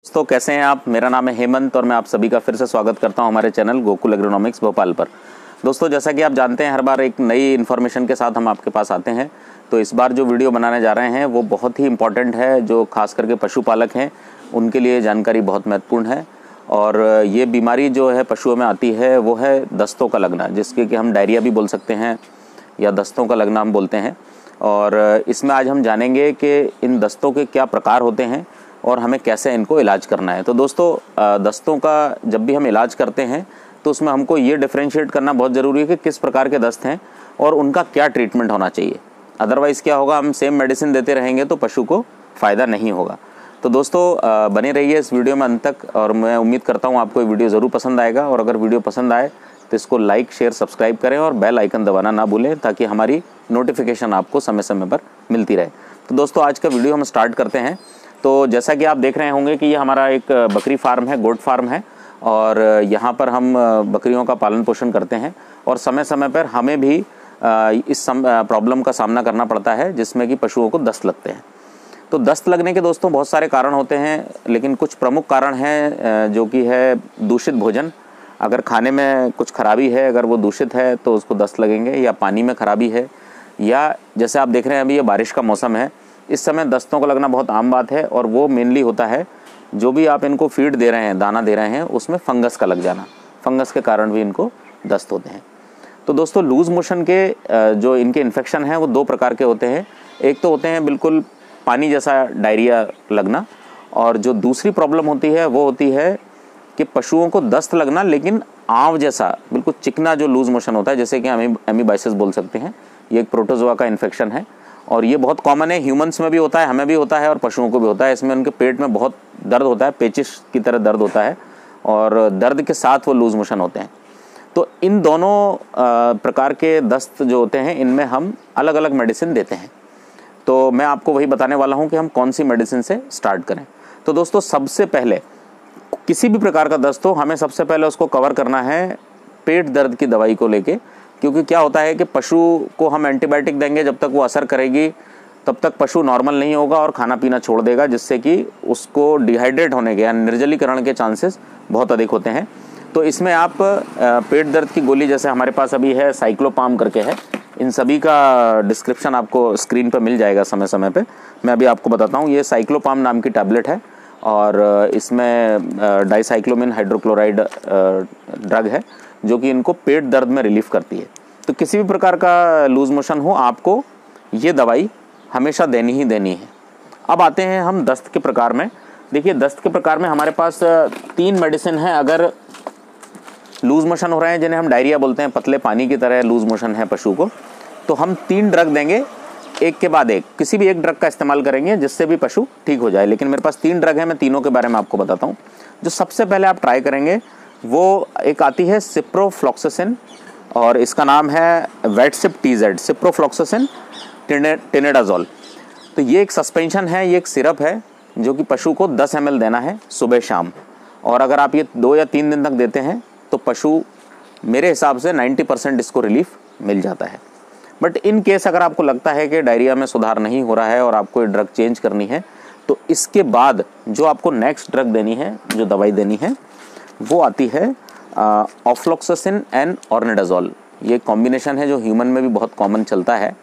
दोस्तों कैसे हैं आप। मेरा नाम है हेमंत और मैं आप सभी का फिर से स्वागत करता हूं हमारे चैनल गोकुल एग्रोनॉमिक्स भोपाल पर। दोस्तों जैसा कि आप जानते हैं हर बार एक नई इन्फॉर्मेशन के साथ हम आपके पास आते हैं। तो इस बार जो वीडियो बनाने जा रहे हैं वो बहुत ही इम्पॉर्टेंट है। जो खास करके पशुपालक हैं उनके लिए जानकारी बहुत महत्वपूर्ण है। और ये बीमारी जो है पशुओं में आती है वो है दस्तों का लगना, जिसके कि हम डायरिया भी बोल सकते हैं या दस्तों का लगना हम बोलते हैं। और इसमें आज हम जानेंगे कि इन दस्तों के क्या प्रकार होते हैं और हमें कैसे इनको इलाज करना है। तो दोस्तों दस्तों का जब भी हम इलाज करते हैं तो उसमें हमको ये डिफरेंशिएट करना बहुत ज़रूरी है कि किस प्रकार के दस्त हैं और उनका क्या ट्रीटमेंट होना चाहिए। अदरवाइज़ क्या होगा, हम सेम मेडिसिन देते रहेंगे तो पशु को फ़ायदा नहीं होगा। तो दोस्तों बने रहिए इस वीडियो में अंत तक और मैं उम्मीद करता हूँ आपको ये वीडियो ज़रूर पसंद आएगा। और अगर वीडियो पसंद आए तो इसको लाइक शेयर सब्सक्राइब करें और बेल आइकन दबाना ना भूलें ताकि हमारी नोटिफिकेशन आपको समय समय पर मिलती रहे। तो दोस्तों आज का वीडियो हम स्टार्ट करते हैं। तो जैसा कि आप देख रहे होंगे कि ये हमारा एक बकरी फार्म है, गोट फार्म है और यहाँ पर हम बकरियों का पालन पोषण करते हैं और समय समय पर हमें भी इस प्रॉब्लम का सामना करना पड़ता है जिसमें कि पशुओं को दस्त लगते हैं। तो दस्त लगने के दोस्तों बहुत सारे कारण होते हैं, लेकिन कुछ प्रमुख कारण हैं जो कि है दूषित भोजन। अगर खाने में कुछ खराबी है, अगर वो दूषित है तो उसको दस्त लगेंगे, या पानी में खराबी है, या जैसे आप देख रहे हैं अभी ये बारिश का मौसम है, इस समय दस्तों का लगना बहुत आम बात है। और वो मेनली होता है जो भी आप इनको फीड दे रहे हैं, दाना दे रहे हैं, उसमें फंगस का लग जाना। फंगस के कारण भी इनको दस्त होते हैं। तो दोस्तों लूज़ मोशन के जो इनके इन्फेक्शन हैं वो दो प्रकार के होते हैं। एक तो होते हैं बिल्कुल पानी जैसा डायरिया लगना, और जो दूसरी प्रॉब्लम होती है वो होती है कि पशुओं को दस्त लगना लेकिन आंव जैसा बिल्कुल चिकना जो लूज़ मोशन होता है, जैसे कि एमीबाइसिस बोल सकते हैं। ये एक प्रोटोजोआ का इन्फेक्शन है और ये बहुत कॉमन है। ह्यूमंस में भी होता है, हमें भी होता है और पशुओं को भी होता है। इसमें उनके पेट में बहुत दर्द होता है, पेचिश की तरह दर्द होता है और दर्द के साथ वो लूज़ मोशन होते हैं। तो इन दोनों प्रकार के दस्त जो होते हैं इनमें हम अलग अलग मेडिसिन देते हैं। तो मैं आपको वही बताने वाला हूँ कि हम कौन सी मेडिसिन से स्टार्ट करें। तो दोस्तों सबसे पहले किसी भी प्रकार का दस्त हो, हमें सबसे पहले उसको कवर करना है पेट दर्द की दवाई को लेके। क्योंकि क्या होता है कि पशु को हम एंटीबायोटिक देंगे, जब तक वो असर करेगी तब तक पशु नॉर्मल नहीं होगा और खाना पीना छोड़ देगा, जिससे कि उसको डिहाइड्रेट होने के या निर्जलीकरण के चांसेस बहुत अधिक होते हैं। तो इसमें आप पेट दर्द की गोली, जैसे हमारे पास अभी है साइक्लोपाम करके है, इन सभी का डिस्क्रिप्शन आपको स्क्रीन पर मिल जाएगा समय समय पे। मैं अभी आपको बताता हूँ, ये साइक्लोपाम नाम की टैबलेट है और इसमें डाइसाइक्लोमिन हाइड्रोक्लोराइड ड्रग है जो कि इनको पेट दर्द में रिलीफ करती है। तो किसी भी प्रकार का लूज़ मोशन हो आपको ये दवाई हमेशा देनी ही देनी है। अब आते हैं हम दस्त के प्रकार में। देखिए दस्त के प्रकार में हमारे पास 3 मेडिसिन हैं। अगर लूज़ मोशन हो रहे हैं, जिन्हें हम डायरिया बोलते हैं, पतले पानी की तरह लूज़ मोशन है पशु को, तो हम 3 ड्रग देंगे एक के बाद एक। किसी भी एक ड्रग का इस्तेमाल करेंगे जिससे भी पशु ठीक हो जाए। लेकिन मेरे पास 3 ड्रग हैं, मैं तीनों के बारे में आपको बताता हूँ। जो सबसे पहले आप ट्राई करेंगे वो एक आती है सिप्रोफ्लॉक्सासिन और इसका नाम है वेटसिप TZ, सिप्रोफ्लॉक्सासिन टेनेडाजोल। तो ये एक सस्पेंशन है, ये एक सिरप है जो कि पशु को 10 ml देना है सुबह शाम। और अगर आप ये 2 या 3 दिन तक देते हैं तो पशु मेरे हिसाब से 90% इसको रिलीफ मिल जाता है। बट इन केस अगर आपको लगता है कि डायरिया में सुधार नहीं हो रहा है और आपको ये ड्रग चेंज करनी है, तो इसके बाद जो आपको नेक्स्ट ड्रग देनी है, जो दवाई देनी है, वो आती है ऑफ्लॉक्सासिन एंड ऑर्निडाजोल। ये कॉम्बिनेशन है जो ह्यूमन में भी बहुत कॉमन चलता है।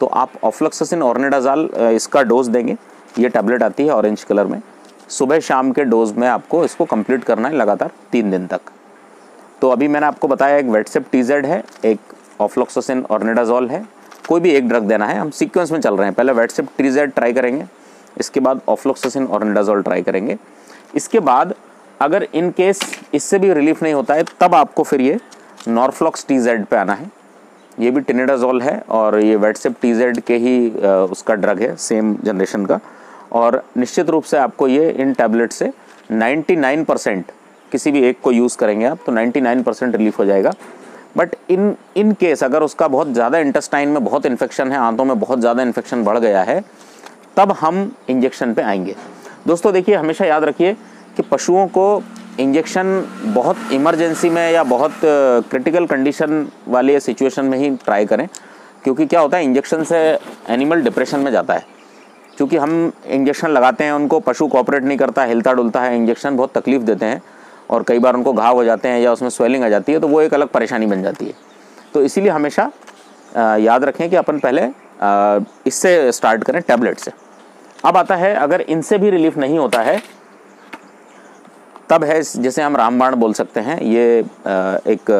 तो आप ऑफ्लॉक्सासिन ऑर्निडाजोल इसका डोज देंगे। ये टैबलेट आती है ऑरेंज कलर में। सुबह शाम के डोज में आपको इसको कंप्लीट करना है लगातार 3 दिन तक। तो अभी मैंने आपको बताया एक वेटसिप TZ है, एक ऑफ्लॉक्सासिन ऑर्निडाजोल है। कोई भी एक ड्रग देना है, हम सीक्वेंस में चल रहे हैं। पहले वेटसिप TZ ट्राई करेंगे, इसके बाद ऑफ्लॉक्सासिन ऑर्निडाजोल ट्राई करेंगे। इसके बाद अगर इन केस इससे भी रिलीफ नहीं होता है तब आपको फिर ये नॉर्फ्लॉक्स TZ पे आना है। ये भी टेनेडाजोल है और ये वेटसिप TZ के ही उसका ड्रग है, सेम जनरेशन का। और निश्चित रूप से आपको ये इन टैबलेट से 99% किसी भी एक को यूज़ करेंगे आप तो 99% रिलीफ हो जाएगा। बट इन केस अगर उसका बहुत ज़्यादा इंटेस्टाइन में बहुत इन्फेक्शन है, आंतों में बहुत ज़्यादा इन्फेक्शन बढ़ गया है, तब हम इंजेक्शन पे आएंगे। दोस्तों देखिए हमेशा याद रखिए कि पशुओं को इंजेक्शन बहुत इमरजेंसी में या बहुत क्रिटिकल कंडीशन वाले सिचुएशन में ही ट्राई करें। क्योंकि क्या होता है, इंजेक्शन से एनिमल डिप्रेशन में जाता है क्योंकि हम इंजेक्शन लगाते हैं उनको, पशु कोऑपरेट नहीं करता, हिलता डुलता है, इंजेक्शन बहुत तकलीफ़ देते हैं और कई बार उनको घाव हो जाते हैं या उसमें स्वेलिंग आ जाती है, तो वो एक अलग परेशानी बन जाती है। तो इसीलिए हमेशा याद रखें कि अपन पहले इससे स्टार्ट करें, टैबलेट से। अब आता है अगर इनसे भी रिलीफ नहीं होता है तब है जैसे हम रामबाण बोल सकते हैं। ये एक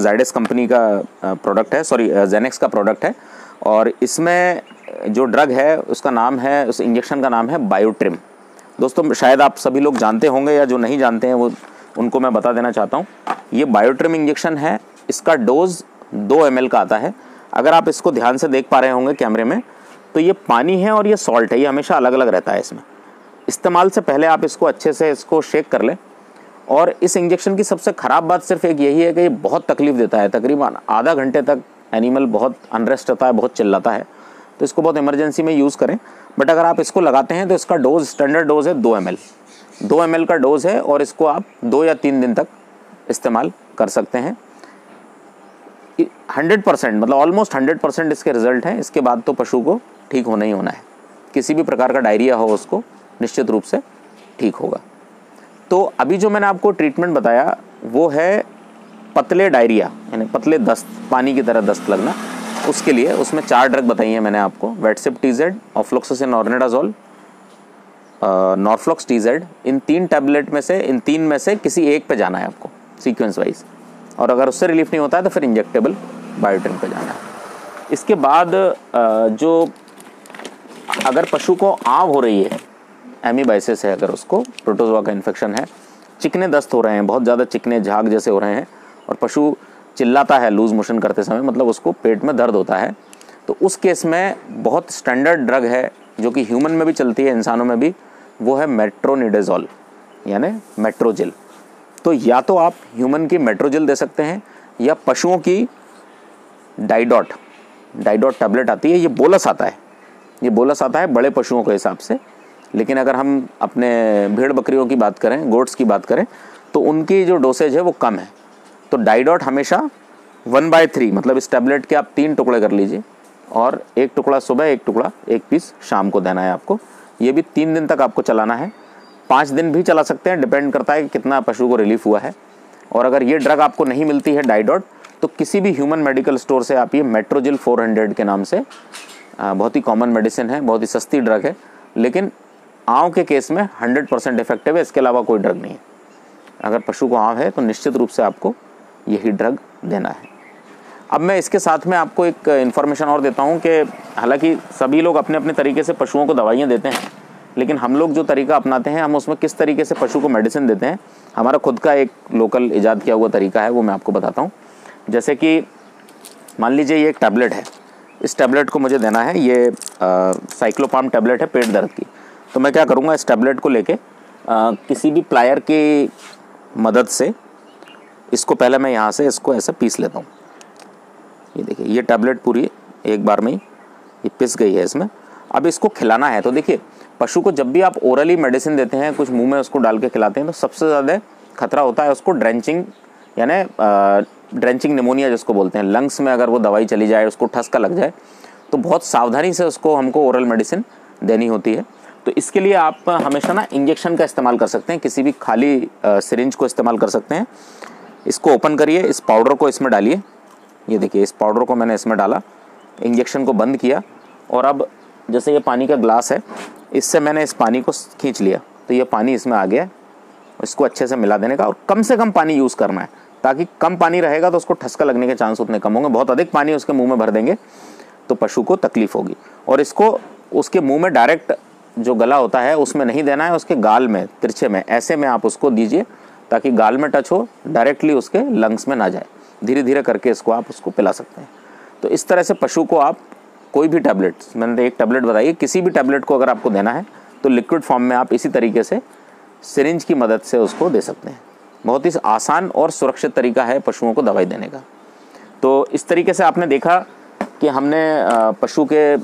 ज़ाइडस कंपनी का प्रोडक्ट है, सॉरी जेनेक्स का प्रोडक्ट है, और इसमें जो ड्रग है उसका नाम है, उस इंजेक्शन का नाम है बायोट्रिम। दोस्तों शायद आप सभी लोग जानते होंगे या जो नहीं जानते हैं वो उनको मैं बता देना चाहता हूँ। ये बायोट्रिम इंजेक्शन है, इसका डोज 2 ml का आता है। अगर आप इसको ध्यान से देख पा रहे होंगे कैमरे में, तो ये पानी है और ये सॉल्ट है, ये हमेशा अलग अलग रहता है। इसमें इस्तेमाल से पहले आप इसको अच्छे से इसको शेक कर लें। और इस इंजेक्शन की सबसे ख़राब बात सिर्फ एक यही है कि ये बहुत तकलीफ़ देता है। तकरीबन आधा घंटे तक एनिमल बहुत अनरेस्ट रहता है, बहुत चिल्लाता है, तो इसको बहुत इमरजेंसी में यूज़ करें। बट अगर आप इसको लगाते हैं तो इसका डोज स्टैंडर्ड डोज है 2 ml। 2 ml का डोज है और इसको आप 2 या 3 दिन तक इस्तेमाल कर सकते हैं। 100% मतलब ऑलमोस्ट 100% इसके रिजल्ट हैं। इसके बाद तो पशु को ठीक होना ही होना है। किसी भी प्रकार का डायरिया हो उसको निश्चित रूप से ठीक होगा। तो अभी जो मैंने आपको ट्रीटमेंट बताया वो है पतले डायरिया, यानी पतले दस्त, पानी की तरह दस्त लगना। उसके लिए उसमें 4 ड्रग बताई हैं मैंने आपको, वेटसिप TZ, ऑफ्लोक्सासिन ऑर्निडाजोल, नॉर्फ्लॉक्स TZ। इन 3 टैबलेट में से, इन 3 में से किसी एक पे जाना है आपको सीक्वेंस वाइज, और अगर उससे रिलीफ नहीं होता है तो फिर इंजेक्टेबल बायोट्रिम पे जाना है। इसके बाद जो अगर पशु को आंव हो रही है, एमीबाइसिस है, अगर उसको प्रोटोजोआ का इन्फेक्शन है, चिकने दस्त हो रहे हैं, बहुत ज़्यादा चिकने झाग जैसे हो रहे हैं, और पशु चिल्लाता है लूज मोशन करते समय, मतलब उसको पेट में दर्द होता है, तो उस केस में बहुत स्टैंडर्ड ड्रग है जो कि ह्यूमन में भी चलती है, इंसानों में भी, वो है मेट्रोनिडाजोल यानी मेट्रोजिल। तो या तो आप ह्यूमन की मेट्रोजिल दे सकते हैं या पशुओं की डाइडॉट टैबलेट आती है। ये बोलस आता है, ये बोलस आता है बड़े पशुओं के हिसाब से। लेकिन अगर हम अपने भेड़ बकरियों की बात करें, गोट्स की बात करें, तो उनकी जो डोसेज है वो कम है। तो डाइडॉट हमेशा 1/3 मतलब इस टैबलेट के आप 3 टुकड़े कर लीजिए, और 1 टुकड़ा सुबह, 1 टुकड़ा, 1 पीस शाम को देना है आपको। ये भी 3 दिन तक आपको चलाना है। 5 दिन भी चला सकते हैं, डिपेंड करता है कि कितना पशु को रिलीफ हुआ है। और अगर ये ड्रग आपको नहीं मिलती है डाइडॉट, तो किसी भी ह्यूमन मेडिकल स्टोर से आप ये मेट्रोजिल 400 के नाम से, बहुत ही कॉमन मेडिसिन है, बहुत ही सस्ती ड्रग है, लेकिन आँव के केस में 100% इफेक्टिव है। इसके अलावा कोई ड्रग नहीं है। अगर पशु को आँव है तो निश्चित रूप से आपको यही ड्रग देना है। अब मैं इसके साथ में आपको एक इन्फॉर्मेशन और देता हूँ कि हालांकि सभी लोग अपने अपने तरीके से पशुओं को दवाइयाँ देते हैं, लेकिन हम लोग जो तरीका अपनाते हैं, हम उसमें किस तरीके से पशु को मेडिसिन देते हैं, हमारा खुद का एक लोकल इजाद किया हुआ तरीका है, वो मैं आपको बताता हूँ। जैसे कि मान लीजिए ये एक टैबलेट है, इस टैबलेट को मुझे देना है, ये साइक्लोपाम टैबलेट है पेट दर्द की। तो मैं क्या करूँगा, इस टैबलेट को लेके किसी भी प्लायर की मदद से इसको पहले मैं यहाँ से इसको ऐसे पीस लेता हूँ। ये देखिए, ये टैबलेट पूरी एक बार में ही ये पिस गई है इसमें। अब इसको खिलाना है। तो देखिए, पशु को जब भी आप ओरली मेडिसिन देते हैं, कुछ मुंह में उसको डाल के खिलाते हैं, तो सबसे ज़्यादा खतरा होता है उसको ड्रेंचिंग, यानी ड्रेंचिंग निमोनिया जिसको बोलते हैं। लंग्स में अगर वो दवाई चली जाए, उसको ठसका लग जाए, तो बहुत सावधानी से उसको हमको ओरल मेडिसिन देनी होती है। तो इसके लिए आप हमेशा ना इंजेक्शन का इस्तेमाल कर सकते हैं, किसी भी खाली सिरिंज को इस्तेमाल कर सकते हैं। इसको ओपन करिए, इस पाउडर को इसमें डालिए। ये देखिए, इस पाउडर को मैंने इसमें डाला, इंजेक्शन को बंद किया, और अब जैसे ये पानी का ग्लास है, इससे मैंने इस पानी को खींच लिया, तो ये पानी इसमें आ गया। इसको अच्छे से मिला देने का, और कम से कम पानी यूज़ करना है, ताकि कम पानी रहेगा तो उसको ठसका लगने के चांस उतने कम होंगे। बहुत अधिक पानी उसके मुंह में भर देंगे तो पशु को तकलीफ होगी। और इसको उसके मुंह में डायरेक्ट जो गला होता है उसमें नहीं देना है, उसके गाल में, तिरछे में, ऐसे में आप उसको दीजिए, ताकि गाल में टच हो, डायरेक्टली उसके लंग्स में ना जाए। धीरे धीरे करके इसको आप उसको पिला सकते हैं। तो इस तरह से पशु को आप कोई भी टैबलेट, मैंने एक टैबलेट बताई है, किसी भी टैबलेट को अगर आपको देना है तो लिक्विड फॉर्म में आप इसी तरीके से सिरिंज की मदद से उसको दे सकते हैं। बहुत ही आसान और सुरक्षित तरीका है पशुओं को दवाई देने का। तो इस तरीके से आपने देखा कि हमने पशु के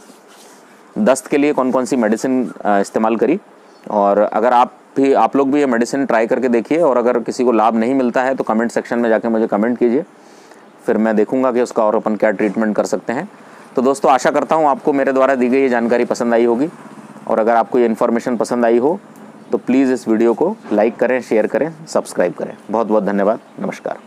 दस्त के लिए कौन कौन सी मेडिसिन इस्तेमाल करी। और अगर आप लोग भी ये मेडिसिन ट्राई करके देखिए, और अगर किसी को लाभ नहीं मिलता है तो कमेंट सेक्शन में जाके मुझे कमेंट कीजिए, फिर मैं देखूंगा कि उसका और अपन क्या ट्रीटमेंट कर सकते हैं। तो दोस्तों, आशा करता हूँ आपको मेरे द्वारा दी गई ये जानकारी पसंद आई होगी, और अगर आपको ये इन्फॉर्मेशन पसंद आई हो तो प्लीज़ इस वीडियो को लाइक करें, शेयर करें, सब्सक्राइब करें। बहुत बहुत धन्यवाद। नमस्कार।